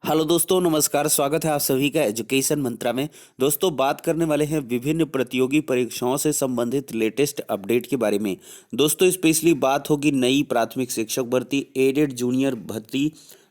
Hello दोस्तों, नमस्कार। स्वागत है आप सभी का एजुकेशन मंत्रा में। दोस्तों, बात करने वाले हैं विभिन्न प्रतियोगी परीक्षाओं से संबंधित लेटेस्ट अपडेट के बारे में। दोस्तों, स्पेशली बात होगी नई प्राथमिक शिक्षक भर्ती, एडेड जूनियर भर्ती,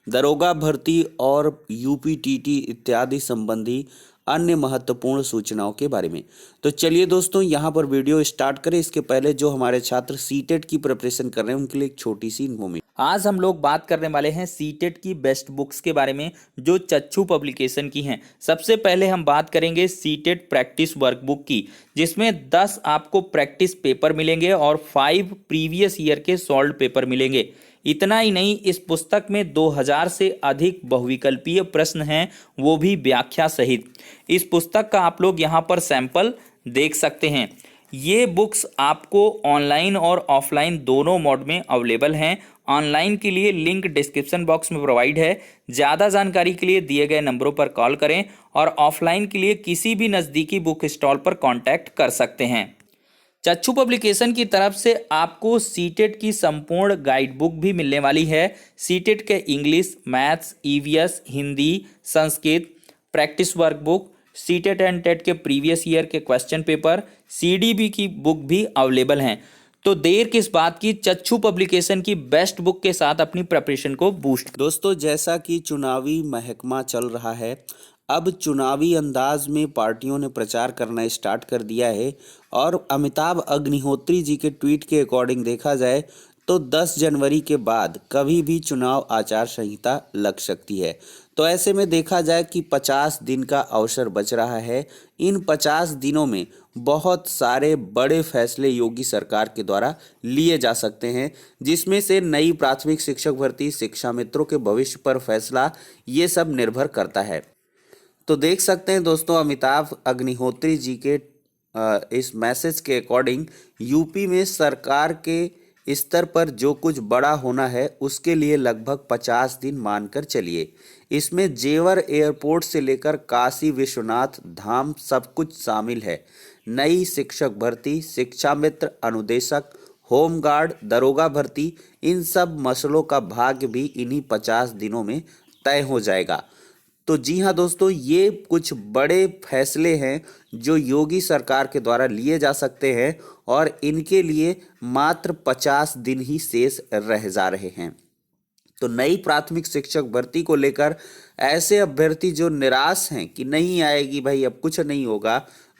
दरोगा भर्ती और यूपीटीटी इत्यादि संबंधी अन्य महत्वपूर्ण सूचनाओं के बारे में। तो चलिए दोस्तों, यहाँ पर वीडियो स्टार्ट करें। इसके पहले जो हमारे छात्र सीटेट की प्रिपरेशन कर रहे हैं उनके लिए एक छोटी सी इन्फॉर्मेशन। आज हम लोग बात करने वाले हैं सीटेट की बेस्ट बुक्स के बारे में जो चच्चू पब्लिकेशन की हैं। सबसे पहले हम बात करेंगे सीटेट प्रैक्टिस वर्कबुक की, जिसमें 10 आपको प्रैक्टिस पेपर मिलेंगे और 5 प्रीवियस ईयर के सॉल्व पेपर मिलेंगे। इतना ही नहीं, इस पुस्तक में 2000 से अधिक बहुविकल्पीय प्रश्न हैं, वो भी व्याख्या सहित। इस पुस्तक का आप लोग यहाँ पर सैंपल देख सकते हैं। ये बुक्स आपको ऑनलाइन और ऑफलाइन दोनों मोड में अवेलेबल हैं। ऑनलाइन के लिए लिंक डिस्क्रिप्शन बॉक्स में प्रोवाइड है। ज़्यादा जानकारी के लिए दिए गए नंबरों पर कॉल करें और ऑफलाइन के लिए किसी भी नज़दीकी बुक स्टॉल पर कांटेक्ट कर सकते हैं। चच्चू पब्लिकेशन की तरफ से आपको सीटेट की संपूर्ण गाइड बुक भी मिलने वाली है। सीटेट के English, maths, EVS, Hindi, Sanskrit, practice workbook, CTET and TET के प्रीवियस ईयर के क्वेश्चन पेपर, सीडीबी की बुक भी अवेलेबल हैं। तो देर किस बात की, चच्चू पब्लिकेशन की बेस्ट बुक के साथ अपनी प्रिपरेशन को बूस्ट। दोस्तों, जैसा कि चुनावी महकमा चल रहा है, अब चुनावी अंदाज में पार्टियों ने प्रचार करना स्टार्ट कर दिया है। और अमिताभ अग्निहोत्री जी के ट्वीट के अकॉर्डिंग देखा जाए तो 10 जनवरी के बाद कभी भी चुनाव आचार संहिता लग सकती है। तो ऐसे में देखा जाए कि 50 दिन का अवसर बच रहा है। इन 50 दिनों में बहुत सारे बड़े फैसले योगी सरकार के द्वारा लिए जा सकते हैं, जिसमें से नई प्राथमिक शिक्षक भर्ती, शिक्षा मित्रों के भविष्य पर फैसला, ये सब निर्भर करता है। तो देख सकते हैं दोस्तों, अमिताभ अग्निहोत्री जी के इस मैसेज के अकॉर्डिंग यूपी में सरकार के स्तर पर जो कुछ बड़ा होना है उसके लिए लगभग 50 दिन मानकर चलिए। इसमें जेवर एयरपोर्ट से लेकर काशी विश्वनाथ धाम सब कुछ शामिल है। नई शिक्षक भर्ती, शिक्षा मित्र, अनुदेशक, होमगार्ड, दरोगा भर्ती, इन सब मसलों का भाग्य भी इन्हीं 50 दिनों में तय हो जाएगा। तो जी हाँ दोस्तों, ये कुछ बड़े फैसले हैं जो योगी सरकार के द्वारा लिए जा सकते हैं और इनके लिए मात्र 50 दिन ही शेष रह जा रहे हैं। तो नई प्राथमिक शिक्षक भर्ती को लेकर ऐसे अभ्यर्थी जो निराश हैं कि नहीं आएगी भाई, अब कुछ नहीं होगा,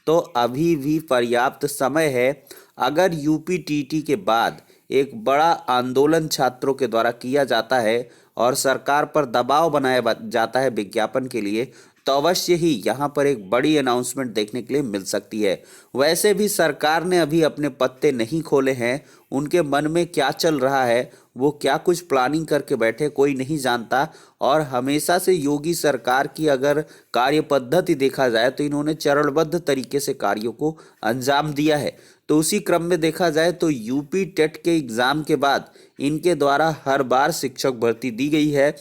तो अभी भी पर्याप्त समय है। अगर यूपीटीटी के बाद एक बड़ा आंदोलन छात्रों के द्वारा किया जाता है और सरकार पर दबाव बनाया जाता है विज्ञापन के लिए, तो अवश्य ही यहाँ पर एक बड़ी अनाउंसमेंट देखने के लिए मिल सकती है। वैसे भी सरकार ने अभी अपने पत्ते नहीं खोले हैं। उनके मन में क्या चल रहा है, वो क्या कुछ प्लानिंग करके बैठे, कोई नहीं जानता। और हमेशा से योगी सरकार की अगर कार्य पद्धति देखा जाए तो इन्होंने चरणबद्ध तरीके से कार्यों को अंजाम दिया है। तो उसी क्रम में देखा जाए तो यूपी टेट के एग्जाम के बाद इनके द्वारा हर बार शिक्षक भर्ती दी गई है।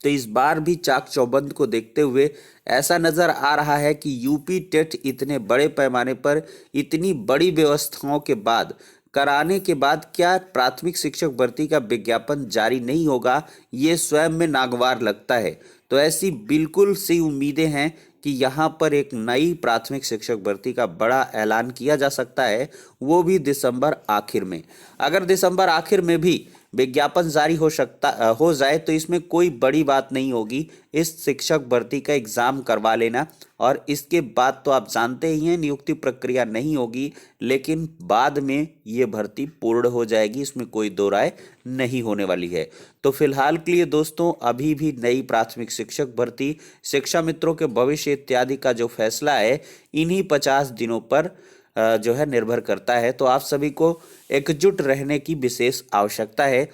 तो इस बार भी चाक चौबंद को देखते हुए ऐसा नजर आ रहा है कि यूपी टेट इतने बड़े पैमाने पर, इतनी बड़ी व्यवस्थाओं के बाद कराने के बाद क्या प्राथमिक शिक्षक भर्ती का विज्ञापन जारी नहीं होगा, ये स्वयं में नागवार लगता है। तो ऐसी बिल्कुल सी उम्मीदें हैं कि यहाँ पर एक नई प्राथमिक शिक्षक भर्ती का बड़ा ऐलान किया जा सकता है, वो भी दिसंबर आखिर में। अगर दिसंबर आखिर में भी विज्ञापन जारी हो जाए तो इसमें कोई बड़ी बात नहीं होगी। इस शिक्षक भर्ती का एग्ज़ाम करवा लेना और इसके बाद तो आप जानते ही हैं नियुक्ति प्रक्रिया नहीं होगी, लेकिन बाद में ये भर्ती पूर्ण हो जाएगी, इसमें कोई दो राय नहीं होने वाली है। तो फिलहाल के लिए दोस्तों, अभी भी नई प्राथमिक शिक्षक भर्ती, शिक्षा मित्रों के भविष्य इत्यादि का जो फैसला है इन्हीं 50 दिनों पर जो है निर्भर करता है। तो आप सभी को एकजुट रहने की विशेष आवश्यकता है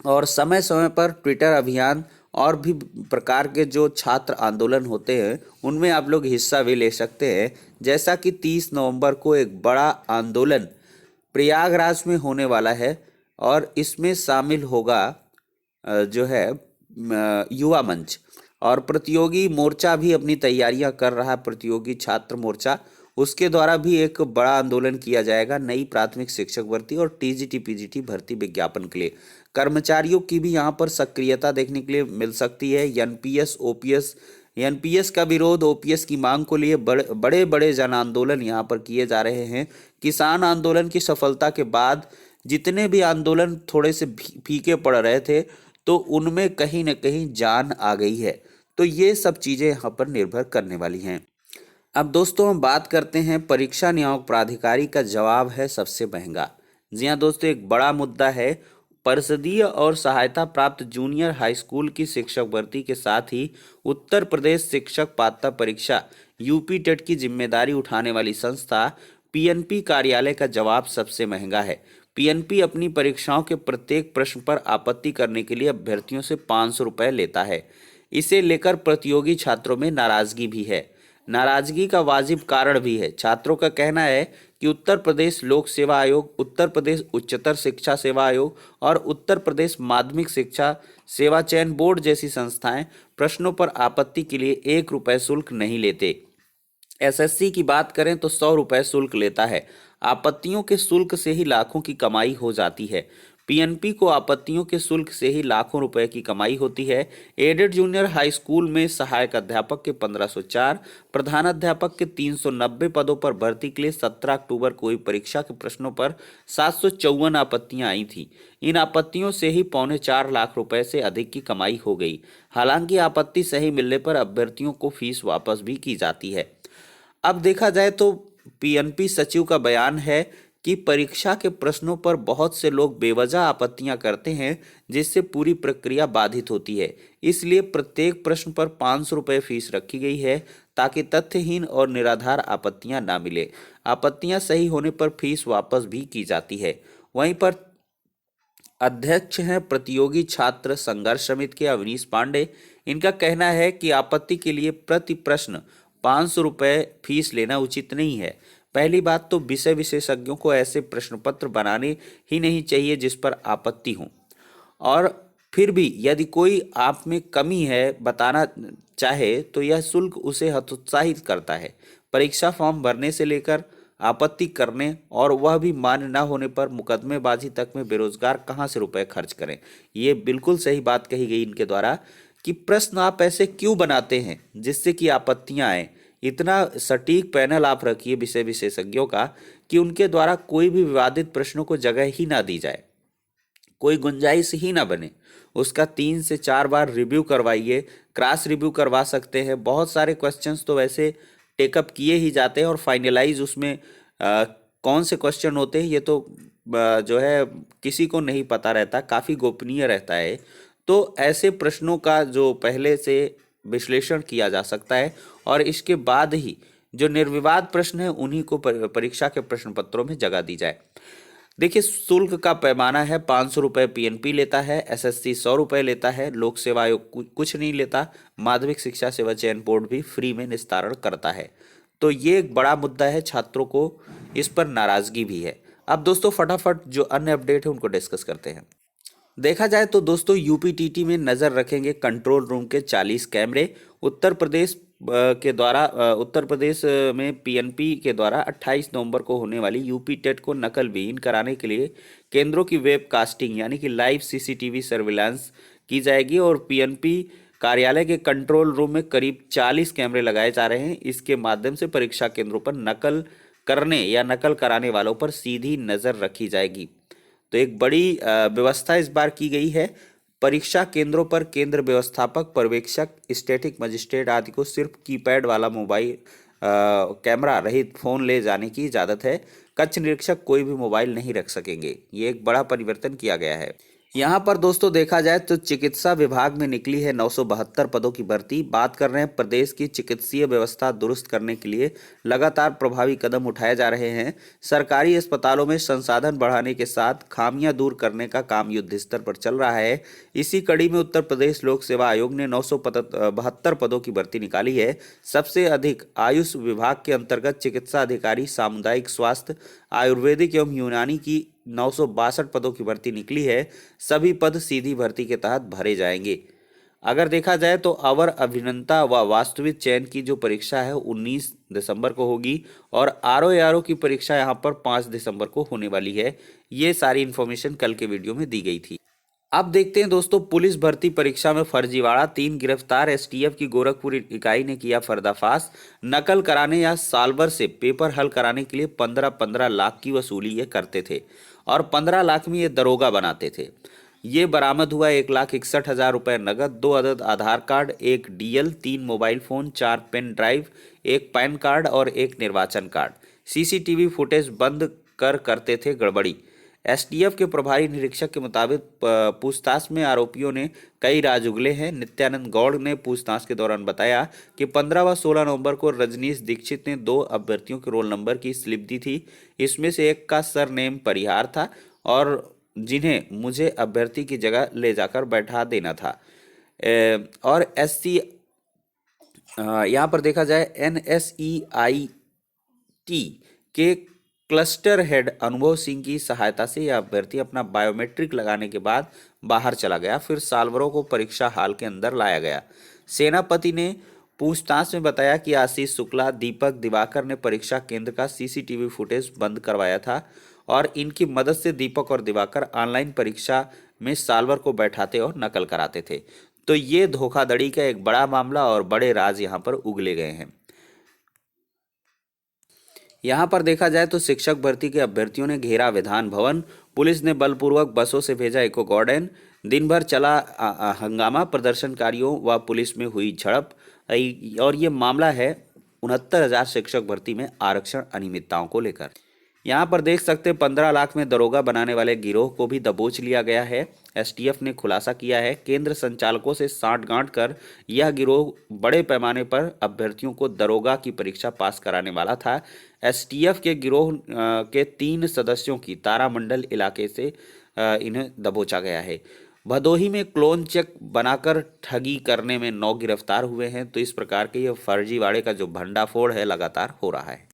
और समय समय पर ट्विटर अभियान और भी प्रकार के जो छात्र आंदोलन होते हैं उनमें आप लोग हिस्सा भी ले सकते हैं। जैसा कि 30 नवंबर को एक बड़ा आंदोलन प्रयागराज में होने वाला है और इसमें शामिल होगा जो है युवा मंच, और प्रतियोगी मोर्चा भी अपनी तैयारियां कर रहा है, प्रतियोगी छात्र मोर्चा, उसके द्वारा भी एक बड़ा आंदोलन किया जाएगा नई प्राथमिक शिक्षक भर्ती और टीजीटी पीजीटी भर्ती विज्ञापन के लिए। कर्मचारियों की भी यहाँ पर सक्रियता देखने के लिए मिल सकती है। एनपीएस ओपीएस एनपीएस का विरोध, ओपीएस की मांग को लिए बड़े बड़े जन आंदोलन यहाँ पर किए जा रहे हैं। किसान आंदोलन की सफलता के बाद जितने भी आंदोलन थोड़े से फीके पड़ रहे थे, तो उनमें कहीं न कहीं जान आ गई है। तो ये सब चीज़ें यहाँ पर निर्भर करने वाली हैं। अब दोस्तों हम बात करते हैं परीक्षा नियामक प्राधिकारी का जवाब है सबसे महंगा। जी हाँ दोस्तों, एक बड़ा मुद्दा है। परिषदीय और सहायता प्राप्त जूनियर हाई स्कूल की शिक्षक भर्ती के साथ ही उत्तर प्रदेश शिक्षक पात्रता परीक्षा यूपी टेट की जिम्मेदारी उठाने वाली संस्था पीएनपी कार्यालय का जवाब सबसे महंगा है। पीएनपी अपनी परीक्षाओं के प्रत्येक प्रश्न पर आपत्ति करने के लिए अभ्यर्थियों से 500 रुपये लेता है। इसे लेकर प्रतियोगी छात्रों में नाराजगी भी है। नाराजगी का वाजिब कारण भी है। छात्रों का कहना है कि उत्तर प्रदेश लोक सेवा आयोग, उत्तर प्रदेश उच्चतर शिक्षा सेवा आयोग और उत्तर प्रदेश माध्यमिक शिक्षा सेवा चयन बोर्ड जैसी संस्थाएं प्रश्नों पर आपत्ति के लिए 1 रुपये शुल्क नहीं लेते। एसएससी की बात करें तो 100 रुपये शुल्क लेता है। आपत्तियों के शुल्क से ही लाखों की कमाई हो जाती है। पीएनपी को आपत्तियों के शुल्क से ही लाखों रुपए की कमाई होती है। एडेड जूनियर हाई स्कूल में सहायक अध्यापक के 1504, प्रधानाध्यापक के 390 पदों पर भर्ती के लिए 17 अक्टूबर को हुई परीक्षा के प्रश्नों पर 754 आपत्तियां आई थी। इन आपत्तियों से ही 4.25 लाख रुपए से अधिक की कमाई हो गई। हालांकि आपत्ति सही मिलने पर अभ्यर्थियों को फीस वापस भी की जाती है। अब देखा जाए तो पीएनपी सचिव का बयान है कि परीक्षा के प्रश्नों पर बहुत से लोग बेवजह आपत्तियां करते हैं, जिससे पूरी प्रक्रिया बाधित होती है। इसलिए प्रत्येक प्रश्न पर 500 रुपये फीस रखी गई है ताकि तथ्यहीन और निराधार आपत्तियां ना मिले। आपत्तियां सही होने पर फीस वापस भी की जाती है। वहीं पर अध्यक्ष हैं प्रतियोगी छात्र संघर्ष समिति के अवनीश पांडे। इनका कहना है कि आपत्ति के लिए प्रति प्रश्न 500 रुपये फीस लेना उचित नहीं है। पहली बात तो विषय विशेषज्ञों को ऐसे प्रश्न पत्र बनाने ही नहीं चाहिए जिस पर आपत्ति हो, और फिर भी यदि कोई आप में कमी है बताना चाहे तो यह शुल्क उसे हतोत्साहित करता है। परीक्षा फॉर्म भरने से लेकर आपत्ति करने और वह भी मान्य न होने पर मुकदमेबाजी तक में बेरोजगार कहाँ से रुपए खर्च करें। ये बिल्कुल सही बात कही गई इनके द्वारा कि प्रश्न आप ऐसे क्यों बनाते हैं जिससे कि आपत्तियां आए। इतना सटीक पैनल आप रखिए विषय विशेषज्ञों का कि उनके द्वारा कोई भी विवादित प्रश्नों को जगह ही ना दी जाए, कोई गुंजाइश ही ना बने। उसका 3 से 4 बार रिव्यू करवाइए, क्रॉस रिव्यू करवा सकते हैं। बहुत सारे क्वेश्चंस तो वैसे टेकअप किए ही जाते हैं और फाइनलाइज उसमें कौन से क्वेश्चन होते हैं ये तो जो है किसी को नहीं पता रहता, काफ़ी गोपनीय रहता है। तो ऐसे प्रश्नों का जो पहले से विश्लेषण किया जा सकता है और इसके बाद ही जो निर्विवाद प्रश्न है उन्हीं को परीक्षा के प्रश्न पत्रों में जगह दी जाए। देखिए, शुल्क का पैमाना है 500 रुपये पीएनपी लेता है, एसएससी 100 रुपये लेता है, लोक सेवा आयोग कुछ नहीं लेता, माध्यमिक शिक्षा सेवा चयन बोर्ड भी फ्री में निस्तारण करता है। तो ये एक बड़ा मुद्दा है, छात्रों को इस पर नाराजगी भी है। अब दोस्तों फटाफट जो अन्य अपडेट है उनको डिस्कस करते हैं। देखा जाए तो दोस्तों यूपीटीटी में नज़र रखेंगे कंट्रोल रूम के 40 कैमरे। उत्तर प्रदेश उत्तर प्रदेश में पीएनपी के द्वारा 28 नवंबर को होने वाली यूपी टेट को नकल विहीन कराने के लिए केंद्रों की वेबकास्टिंग यानी कि लाइव सीसीटीवी सर्विलांस की जाएगी और पीएनपी कार्यालय के कंट्रोल रूम में करीब 40 कैमरे लगाए जा रहे हैं। इसके माध्यम से परीक्षा केंद्रों पर नकल करने या नकल कराने वालों पर सीधी नज़र रखी जाएगी। तो एक बड़ी व्यवस्था इस बार की गई है। परीक्षा केंद्रों पर केंद्र व्यवस्थापक, पर्यवेक्षक, स्टैटिक मजिस्ट्रेट आदि को सिर्फ कीपैड वाला मोबाइल कैमरा रहित फोन ले जाने की इजाज़त है। कक्ष निरीक्षक कोई भी मोबाइल नहीं रख सकेंगे। ये एक बड़ा परिवर्तन किया गया है। यहाँ पर दोस्तों देखा जाए तो चिकित्सा विभाग में निकली है 972 पदों की भर्ती। बात कर रहे हैं प्रदेश की चिकित्सीय व्यवस्था दुरुस्त करने के लिए लगातार प्रभावी कदम उठाए जा रहे हैं। सरकारी अस्पतालों में संसाधन बढ़ाने के साथ खामियां दूर करने का काम युद्ध स्तर पर चल रहा है। इसी कड़ी में उत्तर प्रदेश लोक सेवा आयोग ने 972 पदों की भर्ती निकाली है। सबसे अधिक आयुष विभाग के अंतर्गत चिकित्सा अधिकारी, सामुदायिक स्वास्थ्य, आयुर्वेदिक एवं यूनानी की 962 पदों की भर्ती निकली है। सभी पद सीधी भर्ती के तहत भरे जाएंगे। अगर देखा जाए तो अवर अभियंता व वास्तविक चयन की जो परीक्षा है 19 दिसंबर को होगी और आरओ की परीक्षा यहाँ पर 5 दिसंबर को होने वाली है। ये सारी इन्फॉर्मेशन कल के वीडियो में दी गई थी। अब देखते हैं दोस्तों, पुलिस भर्ती परीक्षा में फर्जीवाड़ा, 3 गिरफ्तार। एसटीएफ की गोरखपुर इकाई ने किया पर्दाफाश। नकल कराने या साल्वर से पेपर हल कराने के लिए 15-15 लाख की वसूली ये करते थे और 15 लाख में ये दरोगा बनाते थे। ये बरामद हुआ 1,61,000 रुपए नगद, 2 अदद Aadhaar card, 1 DL, 3 mobile phone, 4 pen drive, 1 PAN card और 1 निर्वाचन कार्ड। सीसीटीवी फुटेज बंद कर करते थे गड़बड़ी। एसटीएफ के प्रभारी निरीक्षक के मुताबिक पूछताछ में आरोपियों ने कई राज उगले हैं। नित्यानंद गौड़ ने पूछताछ के दौरान बताया कि 15 व 16 नवंबर को रजनीश दीक्षित ने 2 अभ्यर्थियों के रोल नंबर की स्लिप दी थी। इसमें से एक का सरनेम परिहार था और जिन्हें मुझे अभ्यर्थी की जगह ले जाकर बैठा देना था। और एससी यहाँ पर देखा जाए एनएसईआईटी के क्लस्टर हेड अनुभव सिंह की सहायता से यह अभ्यर्थी अपना बायोमेट्रिक लगाने के बाद बाहर चला गया। फिर साल्वरों को परीक्षा हाल के अंदर लाया गया। सेनापति ने पूछताछ में बताया कि आशीष शुक्ला, दीपक, दिवाकर ने परीक्षा केंद्र का सीसीटीवी फुटेज बंद करवाया था और इनकी मदद से दीपक और दिवाकर ऑनलाइन परीक्षा में साल्वर को बैठाते और नकल कराते थे। तो ये धोखाधड़ी का एक बड़ा मामला और बड़े राज यहाँ पर उगले गए हैं। यहाँ पर देखा जाए तो शिक्षक भर्ती के अभ्यर्थियों ने घेरा विधान भवन। पुलिस ने बलपूर्वक बसों से भेजा इको गार्डन। दिन भर चला हंगामा, प्रदर्शनकारियों व पुलिस में हुई झड़प। और ये मामला है 69,000 शिक्षक भर्ती में आरक्षण अनियमितताओं को लेकर। यहाँ पर देख सकते 15 लाख में दरोगा बनाने वाले गिरोह को भी दबोच लिया गया है। एसटीएफ ने खुलासा किया है, केंद्र संचालकों से साठगांठ कर यह गिरोह बड़े पैमाने पर अभ्यर्थियों को दरोगा की परीक्षा पास कराने वाला था। एसटीएफ के गिरोह के 3 सदस्यों की तारामंडल इलाके से इन्हें दबोचा गया है। भदोही में क्लोन चेक बनाकर ठगी करने में 9 गिरफ्तार हुए हैं। तो इस प्रकार के ये फर्जीवाड़े का जो भंडाफोड़ है लगातार हो रहा है।